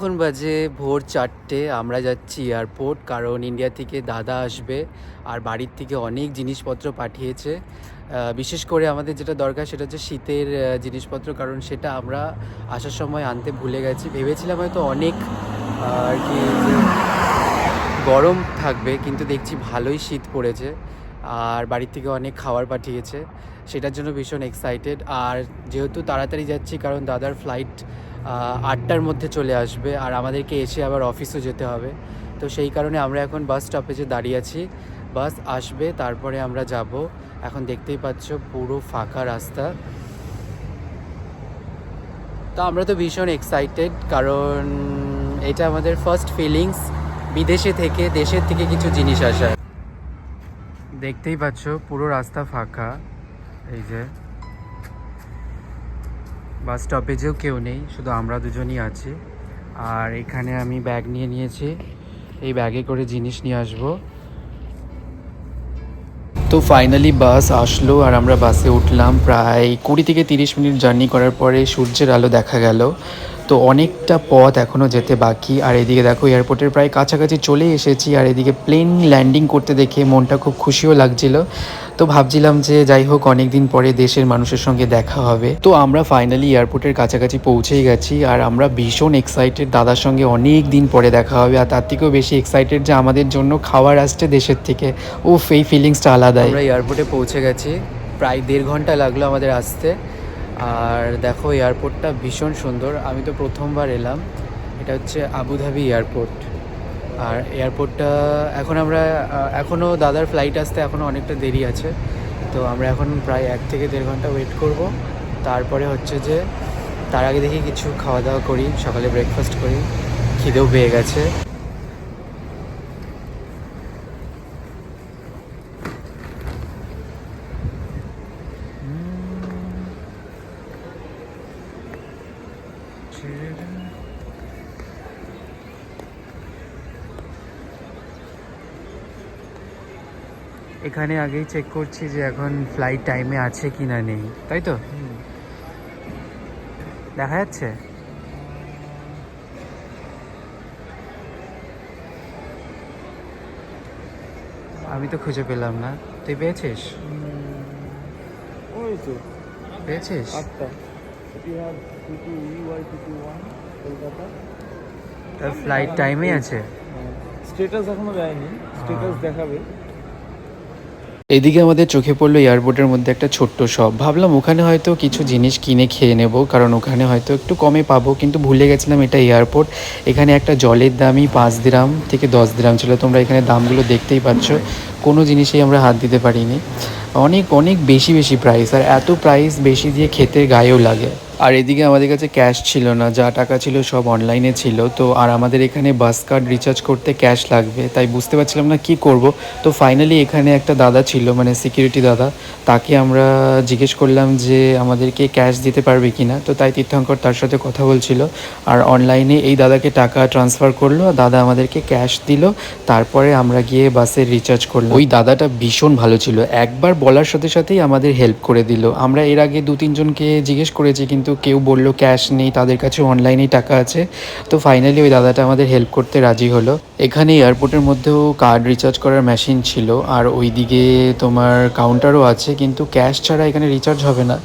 এখন বাজে ভোর 4টে। আমরা যাচ্ছি এয়ারপোর্ট, কারণ ইন্ডিয়া থেকে দাদা আসবে আর বাড়ির থেকে অনেক জিনিসপত্র পাঠিয়েছে। বিশেষ করে আমাদের যেটা দরকার সেটা হচ্ছে শীতের জিনিসপত্র, কারণ সেটা আমরা আসার সময় আনতে ভুলে গেছি। ভেবেছিলাম হয়তো অনেক আর কি যে গরম থাকবে, কিন্তু দেখছি ভালোই শীত পড়েছে। আর বাড়ির থেকে অনেক খাবার পাঠিয়েছে, সেটার জন্য ভীষণ এক্সাইটেড। আর যেহেতু তাড়াতাড়ি যাচ্ছি, কারণ দাদার ফ্লাইট 8টার মধ্যে চলে আসবে আর আমাদেরকে এসে আবার অফিসও যেতে হবে। তো সেই কারণে আমরা এখন বাস স্টপেজে দাঁড়িয়ে আছি। বাস আসবে, তারপরে আমরা যাব। এখন দেখতেই পাচ্ছ পুরো ফাঁকা রাস্তা। তো আমরা তো ভীষণ এক্সাইটেড, কারণ এটা আমাদের ফার্স্ট ফিলিংস বিদেশে থেকে, দেশের থেকে কিছু জিনিস আসার। দেখতেই পাচ্ছ পুরো রাস্তা ফাঁকা। এই যে বাস স্টপেজেও কেউ নেই, শুধু আমরা দুজনই আছি। আর এখানে আমি ব্যাগ নিয়ে নিয়েছি, এই ব্যাগে করে জিনিস নিয়ে আসবো। তো ফাইনালি বাস আসলো আর আমরা বাসে উঠলাম। প্রায় 20 থেকে 30 মিনিট জার্নি করার পরে সূর্যের আলো দেখা গেল। তো অনেকটা পথ এখনও যেতে বাকি। আর এদিকে দেখো এয়ারপোর্টের প্রায় কাছাকাছি চলে এসেছি। আর এদিকে প্লেন ল্যান্ডিং করতে দেখে মনটা খুব খুশিও লাগছিল। তো ভাবছিলাম যে যাই হোক, অনেক দিন পরে দেশের মানুষের সঙ্গে দেখা হবে। তো আমরা ফাইনালি এয়ারপোর্টের কাছাকাছি পৌঁছেই গেছি। আর আমরা ভীষণ এক্সাইটেড, দাদার সঙ্গে অনেক দিন পরে দেখা হবে। আর তার থেকেও বেশি এক্সাইটেড যে আমাদের জন্য খাবার আসছে দেশের থেকে। উফ, এই ফিলিংসটা আলাদাই। আমরা এয়ারপোর্টে পৌঁছে গেছি, প্রায় 1.5 ঘন্টা লাগলো আমাদের আসতে। আর দেখো এয়ারপোর্টটা ভীষণ সুন্দর। আমি তো প্রথমবার এলাম। এটা হচ্ছে আবুধাবি এয়ারপোর্ট। আর এয়ারপোর্টটা এখন আমরা এখনও দাদার ফ্লাইট আসতে এখনও অনেকটা দেরি আছে। তো আমরা এখন প্রায় 1 থেকে 1.5 ঘন্টা ওয়েট করব। তারপরে হচ্ছে যে তার আগে দেখি কিছু খাওয়া দাওয়া করি, সকালে ব্রেকফাস্ট করি, খিদেও পেয়ে গেছে। এখানে আগেই চেক করছি যে এখন ফ্লাইট টাইমে আছে কি না নেই, তাই তো দেখা যাচ্ছে। আমি তো খুঁজে পেলাম না, তুই পেয়েছিস? ওই তো পেয়েছিস? 8টা ইতিহাদ TTY21 কলকাতা। তার ফ্লাইট টাইমে আছে। স্ট্যাটাস এখনো দেয়নি, স্ট্যাটাস দেখাবে। এদিকে আমাদের চোখে পড়লো এয়ারপোর্টের মধ্যে একটা ছোট্ট শপ। ভাবলাম ওখানে হয়তো কিছু জিনিস কিনে খেয়ে নেব, কারণ ওখানে হয়তো একটু কমে পাবো। কিন্তু ভুলে গেছিলাম এটা এয়ারপোর্ট। এখানে একটা জলের দামই 5 দিরাম থেকে 10 দিরাম ছিল। তোমরা এখানে দামগুলো দেখতেই পাচ্ছ, কোনো জিনিসেই আমরা হাত দিতে পারিনি। অনেক অনেক বেশি বেশি প্রাইস, আর এত প্রাইস বেশি দিয়ে খেতে গায়েও লাগে। আর এদিকে আমাদের কাছে ক্যাশ ছিল না, যা টাকা ছিল সব অনলাইনে ছিল। তো আর আমাদের এখানে বাস কার্ড রিচার্জ করতে ক্যাশ লাগবে, তাই বুঝতে পারছিলাম না কি করব। তো ফাইনালি এখানে একটা দাদা ছিল, মানে সিকিউরিটি দাদা, তাকে আমরা জিজ্ঞেস করলাম যে আমাদেরকে ক্যাশ দিতে পারবে কি না। তো তাই তীর্থঙ্কর তার সাথে কথা বলছিল, আর অনলাইনে এই দাদাকে টাকা ট্রান্সফার করলো আর দাদা আমাদেরকে ক্যাশ দিল। তারপরে আমরা গিয়ে বাসের রিচার্জ করলাম। ওই দাদাটা ভীষণ ভালো ছিল, একবার বলার সাথে সাথেই আমাদের হেল্প করে দিল। আমরা এর আগে 2-3 জনকে জিজ্ঞেস করেছি, কিন্তু কেউ বললো ক্যাশ নেই, তাদের কাছে অনলাইনেই টাকা আছে। তো ফাইনালি ওই দাদাটা আমাদের হেল্প করতে রাজি হলো। এখানে এয়ারপোর্টের মধ্যেও কার্ড রিচার্জ করার মেশিন ছিল, আর ওইদিকে তোমার কাউন্টারও আছে, কিন্তু ক্যাশ ছাড়া এখানে রিচার্জ হবে না।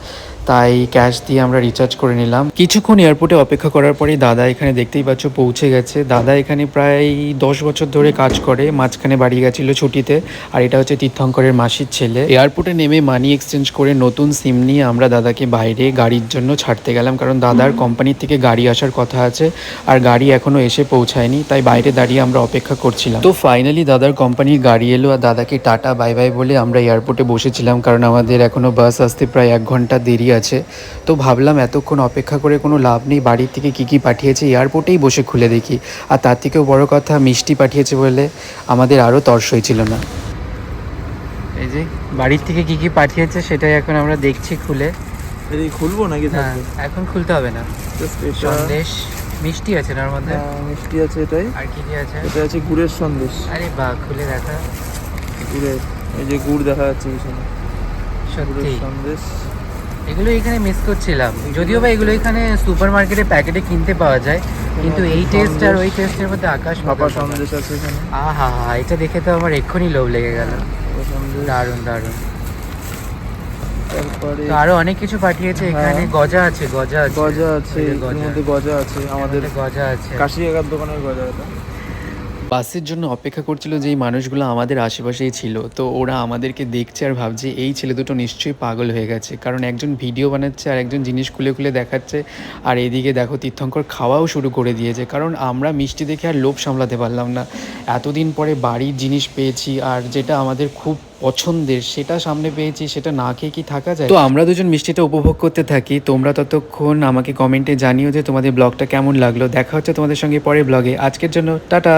তাই ক্যাশ দিয়ে আমরা রিচার্জ করে নিলাম। কিছুক্ষণ এয়ারপোর্টে অপেক্ষা করার পরেই দাদা এখানে দেখতেই পাচ্ছ পৌঁছে গেছে। দাদা এখানে প্রায় 10 বছর ধরে কাজ করে, মাঝখানে বাড়ি গেছিলো ছুটিতে। আর এটা হচ্ছে তীর্থঙ্করের মাসির ছেলে। এয়ারপোর্টে নেমে মানি এক্সচেঞ্জ করে নতুন সিম নিয়ে আমরা দাদাকে বাইরে গাড়ির জন্য ছাড়তে গেলাম, কারণ দাদার কোম্পানির থেকে গাড়ি আসার কথা আছে আর গাড়ি এখনও এসে পৌঁছায়নি। তাই বাইরে দাঁড়িয়ে আমরা অপেক্ষা করছিলাম। তো ফাইনালি দাদার কোম্পানির গাড়ি এলো আর দাদাকে টাটা বাই বাই বলে আমরা এয়ারপোর্টে বসেছিলাম, কারণ আমাদের এখনও বাস আসতে প্রায় 1 ঘন্টা দেরি আছে। তো ভাবলাম এতক্ষণ অপেক্ষা করে কোনো লাভ নেই, বাড়ির থেকে কী কী পাঠিয়েছে এয়ারপোর্টেই বসে খুলে দেখি। আর তার থেকেও বড় কথা, মিষ্টি পাঠিয়েছে বলে আমাদের আরও তর্স হয়েছিল না। এই যে বাড়ির থেকে কী কী পাঠিয়েছে সেটাই এখন আমরা দেখছি খুলে। এই খুলবো নাকি না, থাকবে? এখন খুলতে হবে না। সন্দেশ মিষ্টি আছে না ওর মধ্যে? মিষ্টি আছে এটাই। আর কি কি আছে? এটা আছে গুড়ের সন্দেশ। আরে বাহ, খুলে দেখা। গুড়ের, এই যে গুড় দেখা যাচ্ছে পিছনে। সত্যি গুড়ের সন্দেশ। এগুলো এখানে মিস করছিলাম, যদিও বা এগুলো এখানে সুপার মার্কেটে প্যাকেটে কিনতে পাওয়া যায়, কিন্তু এই টেস্ট আর ওই টেস্টের মধ্যে আকাশ ভাপা পাতাল সন্দেশ আছে এখানে। আহা হা, এটা দেখে তো আমার এক্ষুনি লোভ লেগে গেল। ভাপা সন্দেশ। দারুণ দারুণ। তারপরে তো আরো অনেক কিছু পাঠিয়েছে এখানে। হ্যাঁ। গজা আছে, গজা আছে, গজা আছে, ওই যে এর গজা, মধ্যে গজা আছে, এর আমাদের মধ্যে গজা আছে। কাশি এগার দোকানের গজা এটা। বাসের জন্য অপেক্ষা করছিল যেই মানুষগুলো আমাদের আশেপাশেই ছিল, তো ওরা আমাদেরকে দেখছে আর ভাবছে এই ছেলে দুটো নিশ্চয়ই পাগল হয়ে গেছে, কারণ একজন ভিডিও বানাচ্ছে আর একজন জিনিস খুলে খুলে দেখাচ্ছে, আর এদিকে দেখো তীর্থঙ্কর খাওয়াও শুরু করে দিয়েছে, কারণ আমরা মিষ্টি দেখে আর লোভ সামলাতে পারলাম না। এতদিন পরে বাড়ির জিনিস পেয়েছি আর যেটা আমাদের খুব পছন্দের সেটা সামনে পেয়েছি, সেটা না খেয়ে কি থাকা যায়? তো আমরা দুজন মিষ্টিটা উপভোগ করতে থাকি। তোমরা ততক্ষণ আমাকে কমেন্টে জানিও যে তোমাদের ব্লগটা কেমন লাগলো। দেখা হচ্ছে তোমাদের সঙ্গে পরের ব্লগে। আজকের জন্য টাটা।